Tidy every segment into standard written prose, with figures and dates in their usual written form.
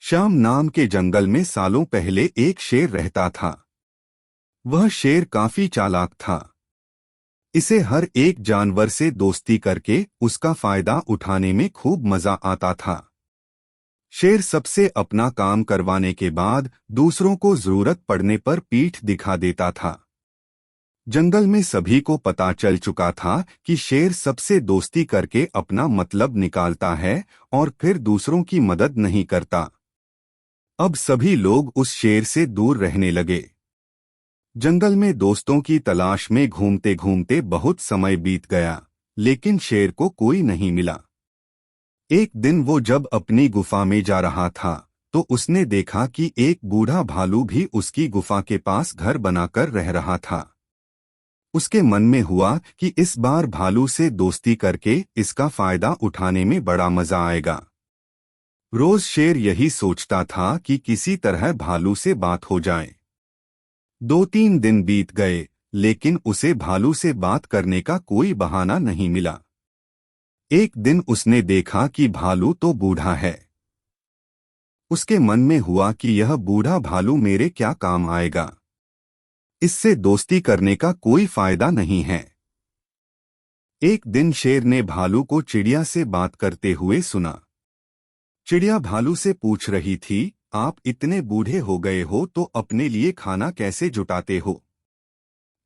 श्याम नाम के जंगल में सालों पहले एक शेर रहता था। वह शेर काफी चालाक था। इसे हर एक जानवर से दोस्ती करके उसका फायदा उठाने में खूब मजा आता था। शेर सबसे अपना काम करवाने के बाद दूसरों को जरूरत पड़ने पर पीठ दिखा देता था। जंगल में सभी को पता चल चुका था कि शेर सबसे दोस्ती करके अपना मतलब निकालता है और फिर दूसरों की मदद नहीं करता। अब सभी लोग उस शेर से दूर रहने लगे। जंगल में दोस्तों की तलाश में घूमते घूमते बहुत समय बीत गया, लेकिन शेर को कोई नहीं मिला। एक दिन वो जब अपनी गुफा में जा रहा था तो उसने देखा कि एक बूढ़ा भालू भी उसकी गुफा के पास घर बनाकर रह रहा था। उसके मन में हुआ कि इस बार भालू से दोस्ती करके इसका फायदा उठाने में बड़ा मजा आएगा। रोज शेर यही सोचता था कि किसी तरह भालू से बात हो जाए। 2-3 दिन बीत गए, लेकिन उसे भालू से बात करने का कोई बहाना नहीं मिला। एक दिन उसने देखा कि भालू तो बूढ़ा है। उसके मन में हुआ कि यह बूढ़ा भालू मेरे क्या काम आएगा। इससे दोस्ती करने का कोई फायदा नहीं है। एक दिन शेर ने भालू को चिड़िया से बात करते हुए सुना। चिड़िया भालू से पूछ रही थी, आप इतने बूढ़े हो गए हो तो अपने लिए खाना कैसे जुटाते हो?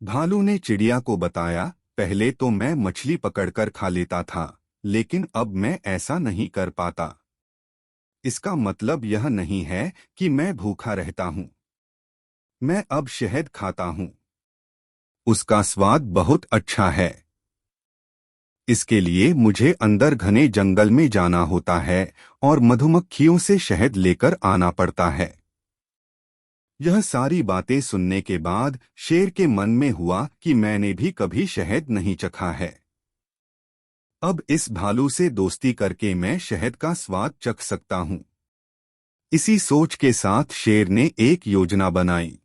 भालू ने चिड़िया को बताया, पहले तो मैं मछली पकड़कर खा लेता था, लेकिन अब मैं ऐसा नहीं कर पाता। इसका मतलब यह नहीं है कि मैं भूखा रहता हूँ। मैं अब शहद खाता हूँ। उसका स्वाद बहुत अच्छा है। इसके लिए मुझे अंदर घने जंगल में जाना होता है और मधुमक्खियों से शहद लेकर आना पड़ता है। यह सारी बातें सुनने के बाद शेर के मन में हुआ कि मैंने भी कभी शहद नहीं चखा है। अब इस भालू से दोस्ती करके मैं शहद का स्वाद चख सकता हूँ। इसी सोच के साथ शेर ने एक योजना बनाई।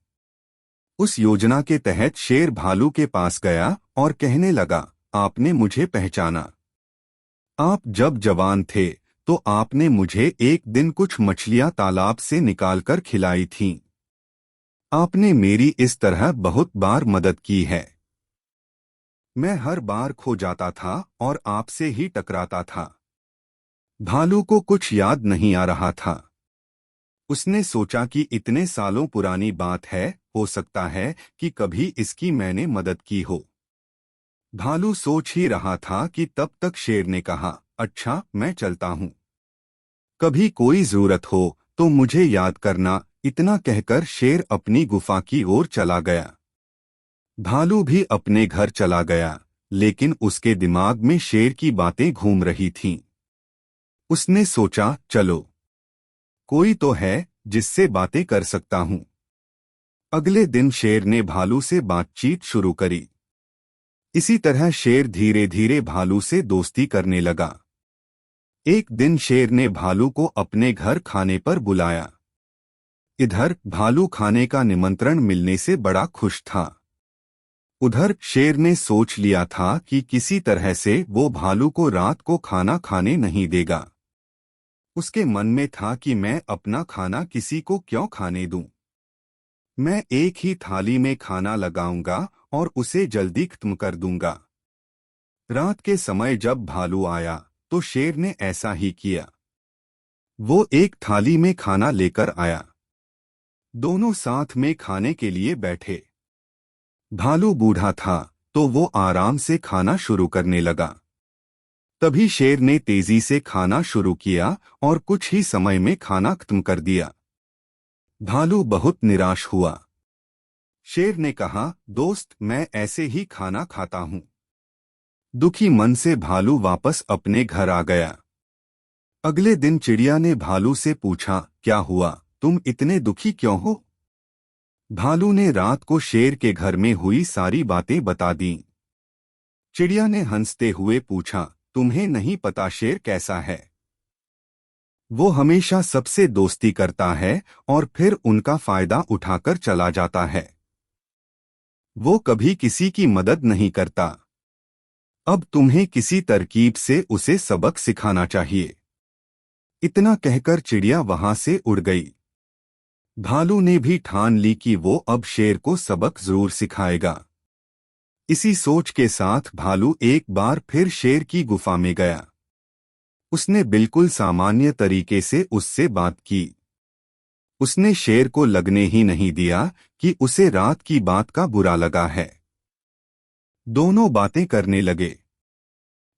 उस योजना के तहत शेर भालू के पास गया और कहने लगा, आपने मुझे पहचाना। आप जब जवान थे तो आपने मुझे एक दिन कुछ मछलियां तालाब से निकालकर खिलाई थीं। आपने मेरी इस तरह बहुत बार मदद की है। मैं हर बार खो जाता था और आपसे ही टकराता था। भालू को कुछ याद नहीं आ रहा था। उसने सोचा कि इतने सालों पुरानी बात है, हो सकता है कि कभी इसकी मैंने मदद की हो। भालू सोच ही रहा था कि तब तक शेर ने कहा, अच्छा मैं चलता हूँ। कभी कोई जरूरत हो तो मुझे याद करना। इतना कहकर शेर अपनी गुफा की ओर चला गया। भालू भी अपने घर चला गया, लेकिन उसके दिमाग में शेर की बातें घूम रही थीं। उसने सोचा, चलो कोई तो है जिससे बातें कर सकता हूँ। अगले दिन शेर ने भालू से बातचीत शुरू करी। इसी तरह शेर धीरे धीरे भालू से दोस्ती करने लगा। एक दिन शेर ने भालू को अपने घर खाने पर बुलाया। इधर भालू खाने का निमंत्रण मिलने से बड़ा खुश था। उधर शेर ने सोच लिया था कि किसी तरह से वो भालू को रात को खाना खाने नहीं देगा। उसके मन में था कि मैं अपना खाना किसी को क्यों खाने दूं। मैं एक ही थाली में खाना लगाऊंगा और उसे जल्दी खत्म कर दूंगा। रात के समय जब भालू आया तो शेर ने ऐसा ही किया। वो एक थाली में खाना लेकर आया। दोनों साथ में खाने के लिए बैठे। भालू बूढ़ा था तो वो आराम से खाना शुरू करने लगा। तभी शेर ने तेजी से खाना शुरू किया और कुछ ही समय में खाना खत्म कर दिया। भालू बहुत निराश हुआ। शेर ने कहा, दोस्त मैं ऐसे ही खाना खाता हूँ। दुखी मन से भालू वापस अपने घर आ गया। अगले दिन चिड़िया ने भालू से पूछा, क्या हुआ, तुम इतने दुखी क्यों हो? भालू ने रात को शेर के घर में हुई सारी बातें बता दीं। चिड़िया ने हंसते हुए पूछा, तुम्हें नहीं पता शेर कैसा है? वो हमेशा सबसे दोस्ती करता है और फिर उनका फायदा उठाकर चला जाता है। वो कभी किसी की मदद नहीं करता। अब तुम्हें किसी तरकीब से उसे सबक सिखाना चाहिए। इतना कहकर चिड़िया वहां से उड़ गई। भालू ने भी ठान ली कि वो अब शेर को सबक जरूर सिखाएगा। इसी सोच के साथ भालू एक बार फिर शेर की गुफा में गया। उसने बिल्कुल सामान्य तरीके से उससे बात की। उसने शेर को लगने ही नहीं दिया कि उसे रात की बात का बुरा लगा है। दोनों बातें करने लगे।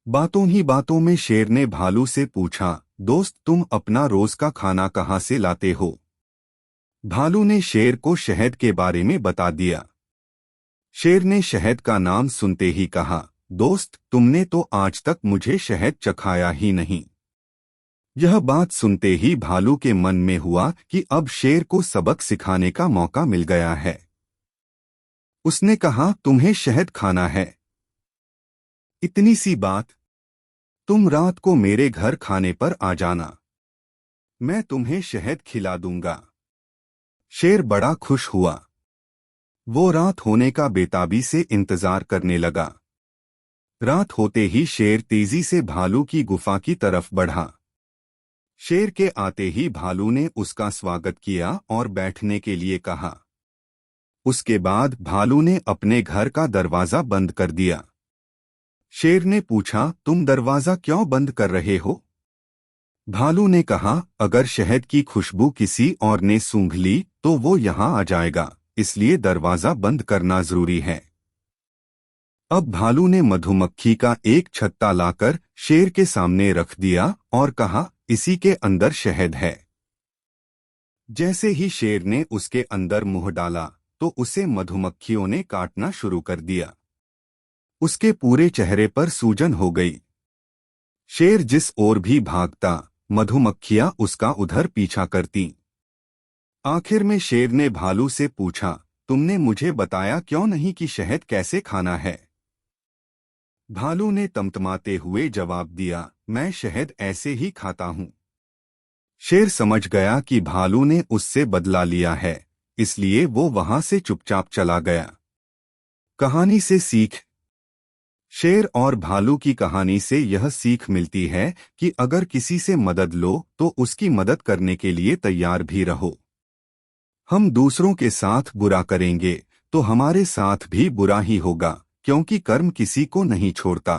बातों ही बातों में शेर ने भालू से पूछा, दोस्त तुम अपना रोज का खाना कहाँ से लाते हो? भालू ने शेर को शहद के बारे में बता दिया। शेर ने शहद का नाम सुनते ही कहा, दोस्त तुमने तो आज तक मुझे शहद चखाया ही नहीं। यह बात सुनते ही भालू के मन में हुआ कि अब शेर को सबक सिखाने का मौका मिल गया है। उसने कहा, तुम्हें शहद खाना है? इतनी सी बात, तुम रात को मेरे घर खाने पर आ जाना, मैं तुम्हें शहद खिला दूंगा। शेर बड़ा खुश हुआ। वो रात होने का बेताबी से इंतजार करने लगा। रात होते ही शेर तेजी से भालू की गुफा की तरफ बढ़ा। शेर के आते ही भालू ने उसका स्वागत किया और बैठने के लिए कहा। उसके बाद भालू ने अपने घर का दरवाजा बंद कर दिया। शेर ने पूछा, तुम दरवाजा क्यों बंद कर रहे हो? भालू ने कहा, अगर शहद की खुशबू किसी और ने सूंघ ली तो वो यहाँ आ जाएगा, इसलिए दरवाजा बंद करना जरूरी है। अब भालू ने मधुमक्खी का एक छत्ता लाकर शेर के सामने रख दिया और कहा, इसी के अंदर शहद है। जैसे ही शेर ने उसके अंदर मुंह डाला तो उसे मधुमक्खियों ने काटना शुरू कर दिया। उसके पूरे चेहरे पर सूजन हो गई। शेर जिस ओर भी भागता मधुमक्खियां उसका उधर पीछा करती। आखिर में शेर ने भालू से पूछा, तुमने मुझे बताया क्यों नहीं कि शहद कैसे खाना है? भालू ने तमतमाते हुए जवाब दिया, मैं शहद ऐसे ही खाता हूं। शेर समझ गया कि भालू ने उससे बदला लिया है, इसलिए वो वहां से चुपचाप चला गया। कहानी से सीख। शेर और भालू की कहानी से यह सीख मिलती है कि अगर किसी से मदद लो तो उसकी मदद करने के लिए तैयार भी रहो। हम दूसरों के साथ बुरा करेंगे तो हमारे साथ भी बुरा ही होगा, क्योंकि कर्म किसी को नहीं छोड़ता।